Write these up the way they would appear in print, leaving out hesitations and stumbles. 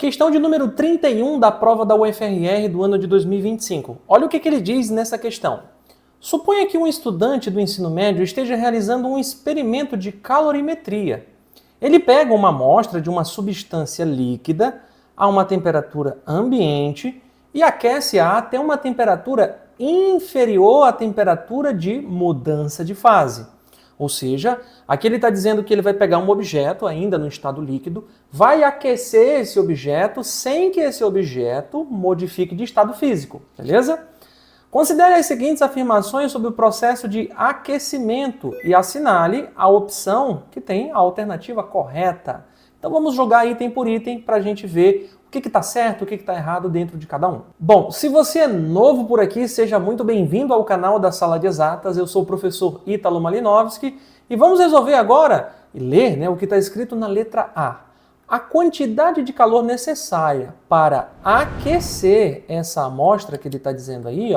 Questão de número 31 da prova da UFRR do ano de 2025. Olha o que ele diz nessa questão. Suponha que um estudante do ensino médio esteja realizando um experimento de calorimetria. Ele pega uma amostra de uma substância líquida a uma temperatura ambiente e aquece-a até uma temperatura inferior à temperatura de mudança de fase. Ou seja, aqui ele está dizendo que ele vai pegar um objeto ainda no estado líquido, vai aquecer esse objeto sem que esse objeto modifique de estado físico, beleza? Considere as seguintes afirmações sobre o processo de aquecimento e assinale a opção que tem a alternativa correta. Então vamos jogar item por item para a gente ver o que está certo, o que está errado dentro de cada um. Bom, se você é novo por aqui, seja muito bem-vindo ao canal da Sala de Exatas. Eu sou o professor Ítalo Malinovski e vamos resolver agora e ler o que está escrito na letra A. A quantidade de calor necessária para aquecer essa amostra que ele está dizendo aí,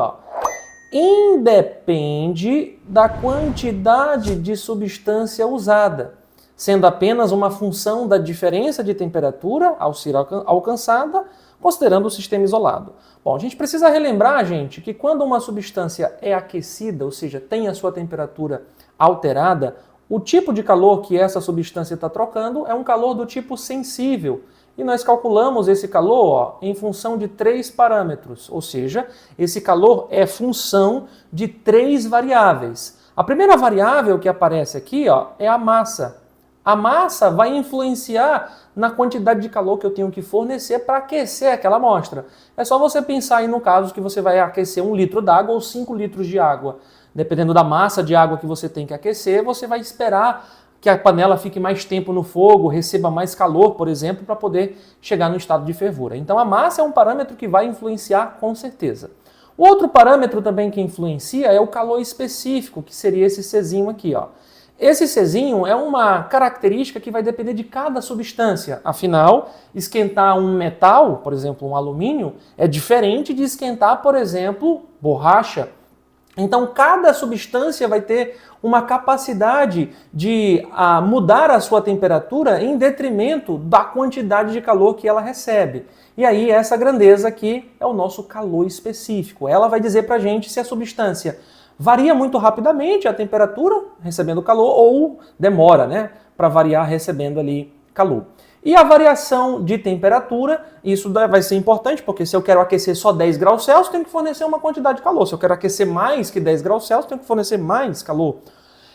independe da quantidade de substância usada, sendo apenas uma função da diferença de temperatura ao ser alcançada, considerando o sistema isolado. Bom, a gente precisa relembrar, gente, que quando uma substância é aquecida, ou seja, tem a sua temperatura alterada, o tipo de calor que essa substância está trocando é um calor do tipo sensível. E nós calculamos esse calor em função de 3 parâmetros, ou seja, esse calor é função de 3 variáveis. A primeira variável que aparece aqui é a massa. A massa vai influenciar na quantidade de calor que eu tenho que fornecer para aquecer aquela amostra. É só você pensar aí no caso que você vai aquecer 1 litro d'água ou 5 litros de água. Dependendo da massa de água que você tem que aquecer, você vai esperar que a panela fique mais tempo no fogo, receba mais calor, por exemplo, para poder chegar no estado de fervura. Então a massa é um parâmetro que vai influenciar com certeza. O outro parâmetro também que influencia é o calor específico, que seria esse Czinho aqui. Esse Czinho é uma característica que vai depender de cada substância. Afinal, esquentar um metal, por exemplo, um alumínio, é diferente de esquentar, por exemplo, borracha. Então, cada substância vai ter uma capacidade de mudar a sua temperatura em detrimento da quantidade de calor que ela recebe. E aí, essa grandeza aqui é o nosso calor específico. Ela vai dizer para a gente se a substância varia muito rapidamente a temperatura recebendo calor ou demora, para variar recebendo ali calor. E a variação de temperatura, isso vai ser importante, porque se eu quero aquecer só 10 graus Celsius, tenho que fornecer uma quantidade de calor. Se eu quero aquecer mais que 10 graus Celsius, tenho que fornecer mais calor.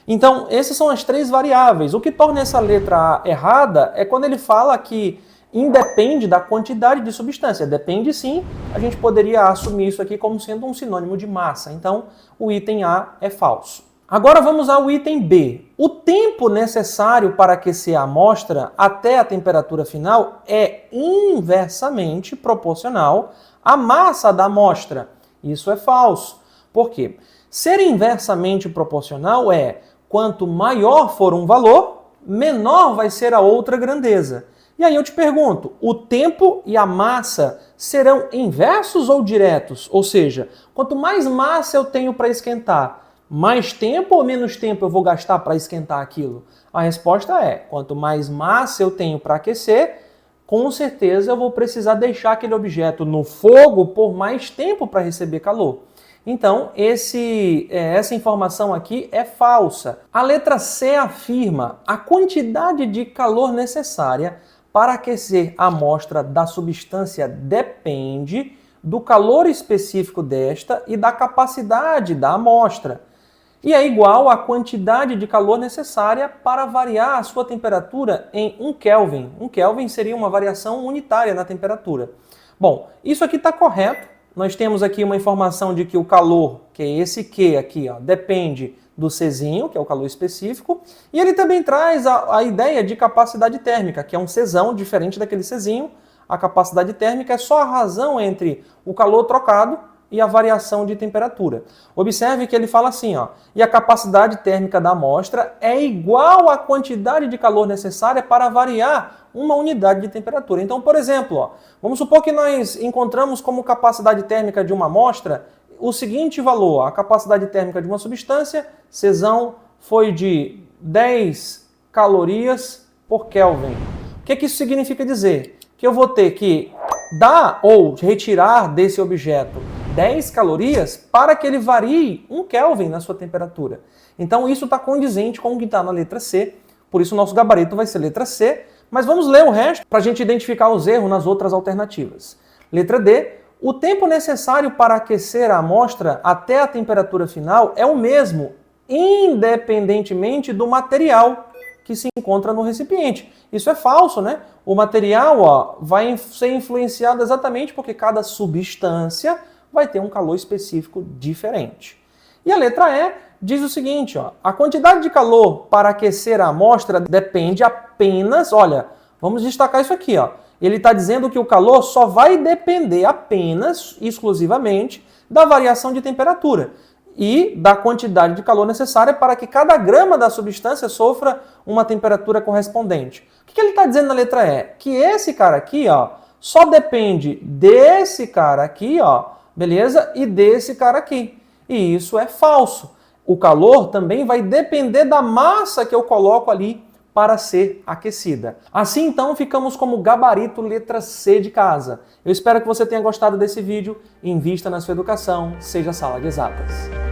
Então, essas são as 3 variáveis. O que torna essa letra A errada é quando ele fala que independe da quantidade de substância. Depende sim, a gente poderia assumir isso aqui como sendo um sinônimo de massa. Então, o item A é falso. Agora vamos ao item B. O tempo necessário para aquecer a amostra até a temperatura final é inversamente proporcional à massa da amostra. Isso é falso. Por quê? Ser inversamente proporcional é quanto maior for um valor, menor vai ser a outra grandeza. E aí eu te pergunto, o tempo e a massa serão inversos ou diretos? Ou seja, quanto mais massa eu tenho para esquentar, mais tempo ou menos tempo eu vou gastar para esquentar aquilo? A resposta é, quanto mais massa eu tenho para aquecer, com certeza eu vou precisar deixar aquele objeto no fogo por mais tempo para receber calor. Então, essa informação aqui é falsa. A letra C afirma a quantidade de calor necessária para aquecer a amostra da substância depende do calor específico desta e da capacidade da amostra. E é igual à quantidade de calor necessária para variar a sua temperatura em 1 Kelvin. 1 Kelvin seria uma variação unitária na temperatura. Bom, isso aqui está correto. Nós temos aqui uma informação de que o calor, que é esse Q aqui, depende do Czinho, que é o calor específico, e ele também traz a ideia de capacidade térmica, que é um Czão diferente daquele Czinho. A capacidade térmica é só a razão entre o calor trocado e a variação de temperatura. Observe que ele fala assim, e a capacidade térmica da amostra é igual à quantidade de calor necessária para variar uma unidade de temperatura. Então, por exemplo, vamos supor que nós encontramos como capacidade térmica de uma amostra o seguinte valor, a capacidade térmica de uma substância, Czão, foi de 10 calorias por Kelvin. O que isso significa dizer? que eu vou ter que dar ou retirar desse objeto 10 calorias para que ele varie 1 Kelvin na sua temperatura. Então isso está condizente com o que está na letra C, por isso o nosso gabarito vai ser letra C, mas vamos ler o resto para a gente identificar os erros nas outras alternativas. Letra D, o tempo necessário para aquecer a amostra até a temperatura final é o mesmo, independentemente do material que se encontra no recipiente. Isso é falso, né? O material vai ser influenciado exatamente porque cada substância vai ter um calor específico diferente. E a letra E diz o seguinte, a quantidade de calor para aquecer a amostra depende apenas, olha, vamos destacar isso aqui, ele está dizendo que o calor só vai depender apenas, exclusivamente, da variação de temperatura e da quantidade de calor necessária para que cada grama da substância sofra uma temperatura correspondente. O que ele está dizendo na letra E? Que esse cara aqui, só depende desse cara aqui, beleza? E desse cara aqui. E isso é falso. O calor também vai depender da massa que eu coloco ali para ser aquecida. Assim, então, ficamos como gabarito letra C de casa. Eu espero que você tenha gostado desse vídeo. Invista na sua educação. Seja Sala de Exatas.